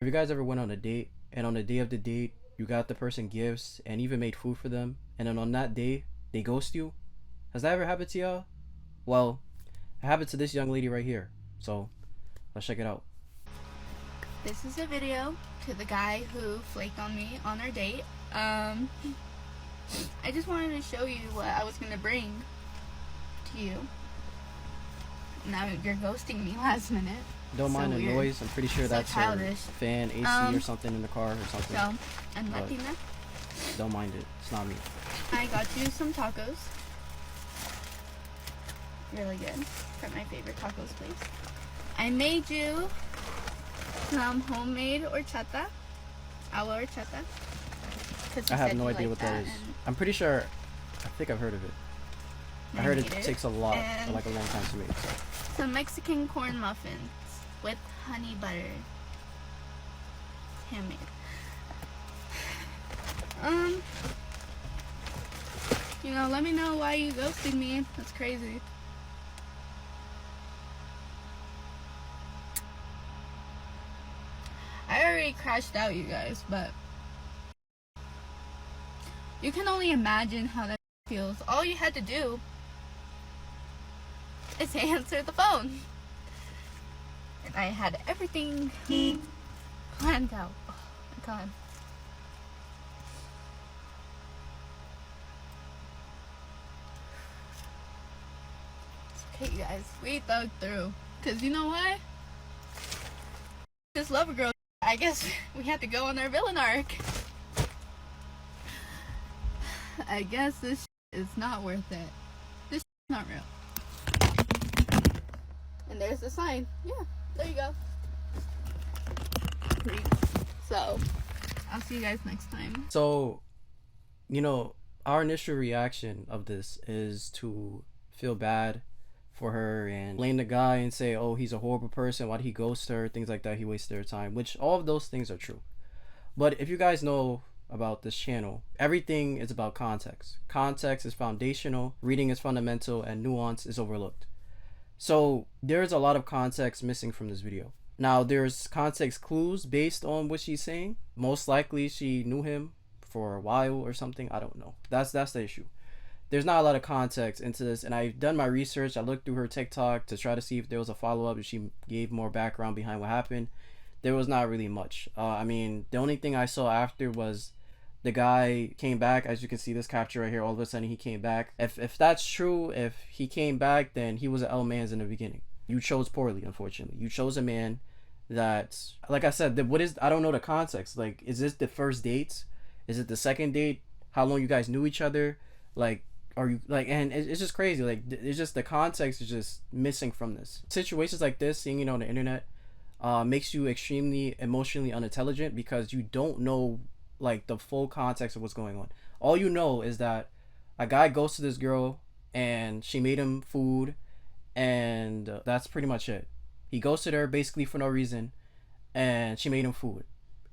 Have you guys ever went on a date and on the day of the date you got the person gifts and even made food for them, and then on that day they ghost you? Has that ever happened to y'all? Well, it happened to this young lady right here. So let's check it out. This is a video to the guy who flaked on me on our date. I just wanted to show you what I was going to bring to you. Now you're ghosting me last minute. Don't mind the weird. noise. I'm pretty sure So that's childish. a fan, AC or something in the car or something. So, I'm But Latina. don't mind it. It's not me. I got you some tacos. Really good. From my favorite tacos place. I made you some homemade horchata. Agua horchata. I have no idea what that is. I'm pretty sure. I think I've heard of it. I heard it takes a lot, or like a long time to make. So. Some Mexican corn muffins with honey butter. Handmade. Let me know why you ghosted me. That's crazy. I already crashed out, you guys, but you can only imagine how that feels. All you had to do is answer the phone. And I had everything planned out. Oh my god. It's okay, guys. We thug through. Because you know what? This lover girl, I guess we had to go on our villain arc. I guess this is not worth it. This is not real. And there's the sign. Yeah, there you go. So, I'll see you guys next time. So, our initial reaction of this is to feel bad for her and blame the guy and say, oh, he's a horrible person, why did he ghost her, things like that, he wasted her time, which all of those things are true. But if you guys know about this channel, everything is about context. Context is foundational, reading is fundamental, and nuance is overlooked. So there's a lot of context missing from this video. Now there's context clues based on what she's saying. Most likely she knew him for a while or something. I don't know. That's the issue. There's not a lot of context into this, and I've done my research. I looked through her TikTok to try to see if there was a follow-up, if she gave more background behind what happened. There was not really much. I mean, the only thing I saw after was the guy came back. As you can see, this capture right here, all of a sudden he came back. If that's true, if he came back, then he was an L-man's in the beginning. You chose poorly, unfortunately. You chose a man that, like I said, I don't know the context. Like, is this the first date? Is it the second date? How long you guys knew each other? Like, are you like, and it's just crazy. Like, it's just the context is just missing from this. Situations like this, seeing it on the internet, makes you extremely emotionally unintelligent because you don't know like the full context of what's going on. All you know is that a guy goes to this girl and she made him food, and that's pretty much it. He ghosted her basically for no reason, and she made him food,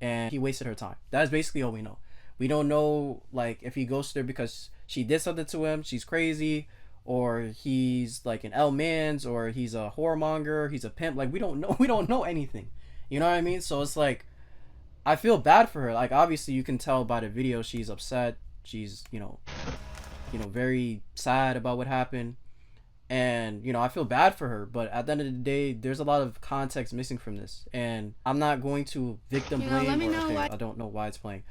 and he wasted her time. That's basically all we know. We don't know like if he ghosted her because she did something to him, she's crazy, or he's like an L-man's, or he's a whoremonger, he's a pimp. Like we don't know. We don't know anything. You know what I mean? So it's like, I feel bad for her. Like, obviously you can tell by the video she's upset. She's, very sad about what happened. And, I feel bad for her. But at the end of the day, there's a lot of context missing from this. And I'm not going to victim blame. Let me know why. I don't know why it's playing.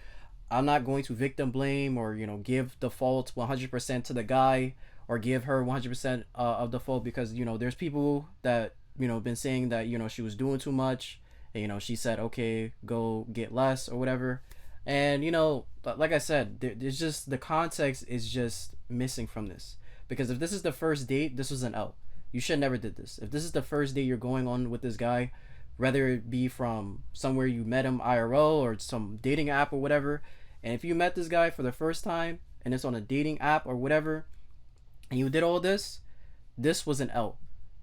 I'm not going to victim blame or, give the fault 100% to the guy or give her 100% of the fault because, there's people that, been saying that, she was doing too much. She said, okay, go get less or whatever. And, like I said, there's just, the context is just missing from this. Because if this is the first date, this was an L. You should never did this. If this is the first date you're going on with this guy, whether it be from somewhere you met him IRL or some dating app or whatever, and if you met this guy for the first time and it's on a dating app or whatever, and you did all this was an L.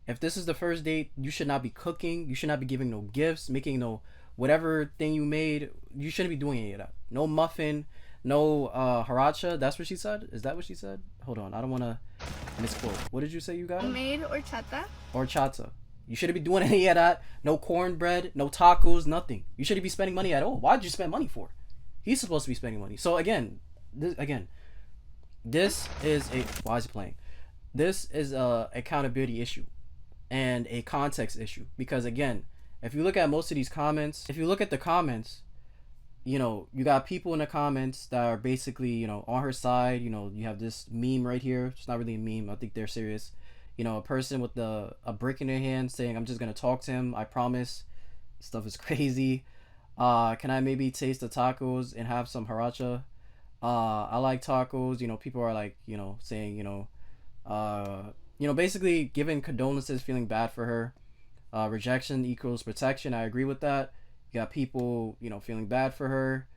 If this is the first date, you should not be cooking. You should not be giving no gifts, making no whatever thing you made. You shouldn't be doing any of that. No muffin, no haracha. That's what she said? Is that what she said? Hold on. I don't want to misquote. What did you say you got? Homemade horchata. Horchata. You shouldn't be doing any of that. No cornbread, no tacos, nothing. You shouldn't be spending money at all. Why'd you spend money for? He's supposed to be spending money. So this is a why is he playing? This is a accountability issue and a context issue, because again, if you look at most of these comments, if you look at the comments, you got people in the comments that are basically, on her side. You have this meme right here. It's not really a meme. I think they're serious. A person with a brick in their hand saying, "I'm just gonna talk to him. I promise." Stuff is crazy. Can I maybe taste the tacos and have some haracha? I like tacos. People are like, saying, basically giving condolences, feeling bad for her. Rejection equals protection. I agree with that. You got people, feeling bad for her,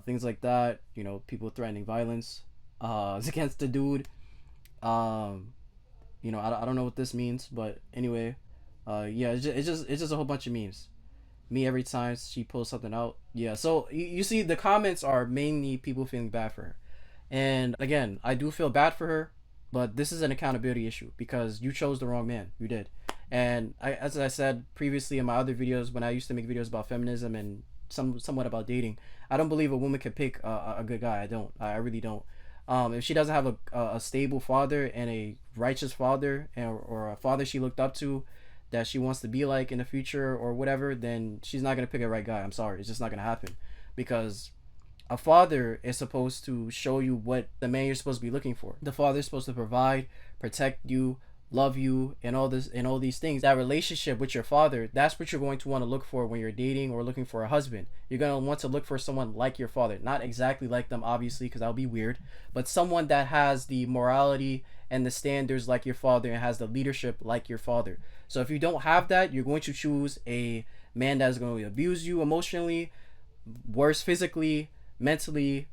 things like that. People threatening violence against the dude. I don't know what this means, but anyway, yeah, it's just a whole bunch of memes. Me every time she pulls something out. Yeah, so you see, the comments are mainly people feeling bad for her, and again, I do feel bad for her, but this is an accountability issue because you chose the wrong man. You did. And as I said previously in my other videos, when I used to make videos about feminism and somewhat about dating, I don't believe a woman can pick a good guy. I don't. I really don't. If she doesn't have a stable father and a righteous father, or a father she looked up to, that she wants to be like in the future or whatever, then she's not gonna pick a right guy. I'm sorry, it's just not gonna happen, because a father is supposed to show you what the man you're supposed to be looking for. The father is supposed to provide, protect you, love you, and all these things. That relationship with your father, that's what you're going to want to look for when you're dating or looking for a husband. You're going to want to look for someone like your father, not exactly like them, obviously, because that would be weird, but someone that has the morality and the standards like your father and has the leadership like your father. So if you don't have that, you're going to choose a man that's going to abuse you emotionally, worse physically, mentally,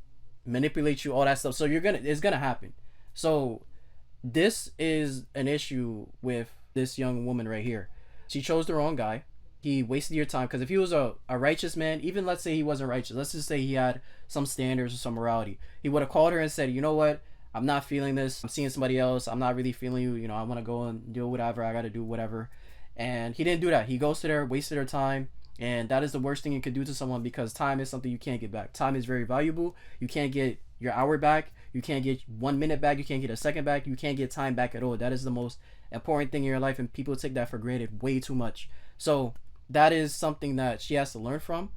manipulate you, all that stuff. So it's gonna happen. So this is an issue with this young woman right here. She chose the wrong guy. He wasted your time, because if he was a righteous man, even let's say he wasn't righteous, let's just say he had some standards or some morality, he would have called her and said, "You know what, I'm not feeling this. I'm seeing somebody else. I'm not really feeling you. I want to go and do whatever I got to do, whatever." And he didn't do that. He ghosted her, wasted her time. And that is the worst thing you can do to someone, because time is something you can't get back. Time is very valuable. You can't get your hour back. You can't get 1 minute back. You can't get a second back. You can't get time back at all. That is the most important thing in your life, and people take that for granted way too much. So that is something that she has to learn from.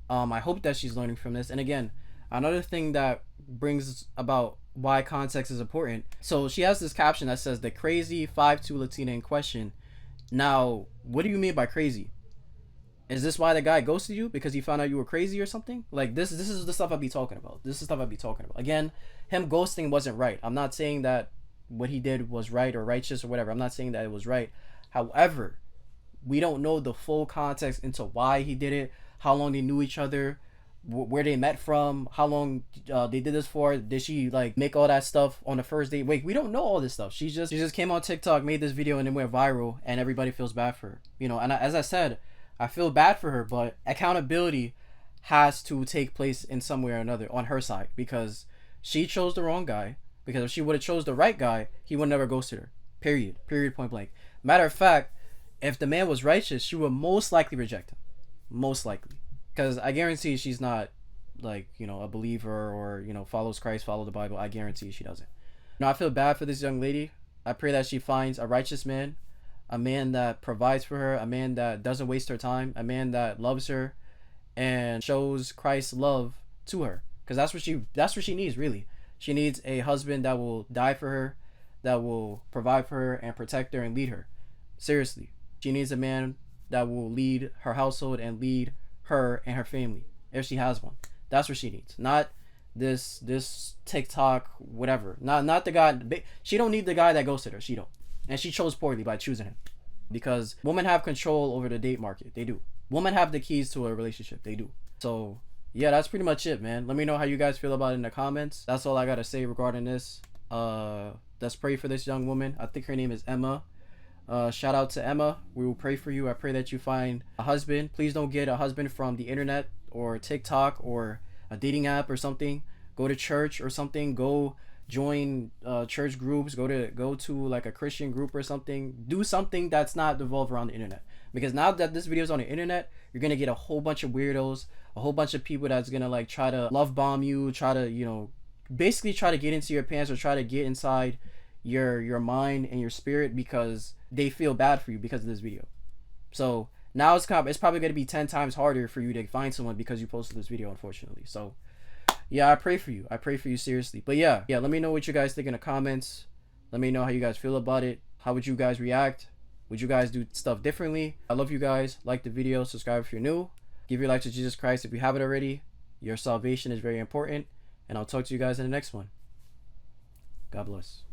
I hope that she's learning from this. And again, another thing that brings about why context is important. So she has this caption that says, "The crazy 5'2" Latina in question." Now, what do you mean by crazy? Is this why the guy ghosted you? Because he found out you were crazy or something? Like, this is the stuff I'd be talking about. This is stuff I'd be talking about. Again, him ghosting wasn't right. I'm not saying that what he did was right or righteous or whatever. I'm not saying that it was right. However, we don't know the full context into why he did it, how long they knew each other, where they met from, how long they did this for. Did she like make all that stuff on the first date? Wait, we don't know all this stuff. She just came on TikTok, made this video, and it went viral, and everybody feels bad for her. And as I said, I feel bad for her, but accountability has to take place in some way or another on her side, because she chose the wrong guy. Because if she would have chose the right guy, he would never ghosted her. Period, point blank. Matter of fact, if the man was righteous, she would most likely reject him. Most likely. Because I guarantee she's not like, a believer or, follows Christ, follow the Bible. I guarantee she doesn't. I feel bad for this young lady. I pray that she finds a righteous man, a man that provides for her, a man that doesn't waste her time, a man that loves her and shows Christ's love to her, because that's what she needs, really. She needs a husband that will die for her, that will provide for her and protect her and lead her. Seriously, she needs a man that will lead her household and lead her and her family, if she has one. That's what she needs. Not this TikTok whatever. Not the guy. She don't need the guy that ghosted her. She don't. And she chose poorly by choosing him. Because women have control over the date market. They do. Women have the keys to a relationship. They do. So, yeah, that's pretty much it, man. Let me know how you guys feel about it in the comments. That's all I gotta say regarding this. Let's pray for this young woman. I think her name is Emma. Shout out to Emma. We will pray for you. I pray that you find a husband. Please don't get a husband from the internet or TikTok or a dating app or something. Go to church or something. Go join church groups, go to like a Christian group or something. Do something that's not devolved around the internet, because now that this video is on the internet, you're gonna get a whole bunch of weirdos, a whole bunch of people that's gonna like try to love bomb you, try to, you know, basically try to get into your pants, or try to get inside your mind and your spirit, because they feel bad for you because of this video. So now it's probably going to be 10 times harder for you to find someone because you posted this video, unfortunately. So yeah, I pray for you. I pray for you seriously. But yeah, let me know what you guys think in the comments. Let me know how you guys feel about it. How would you guys react? Would you guys do stuff differently? I love you guys. Like the video, subscribe if you're new. Give your life to Jesus Christ if you haven't already. Your salvation is very important. And I'll talk to you guys in the next one. God bless.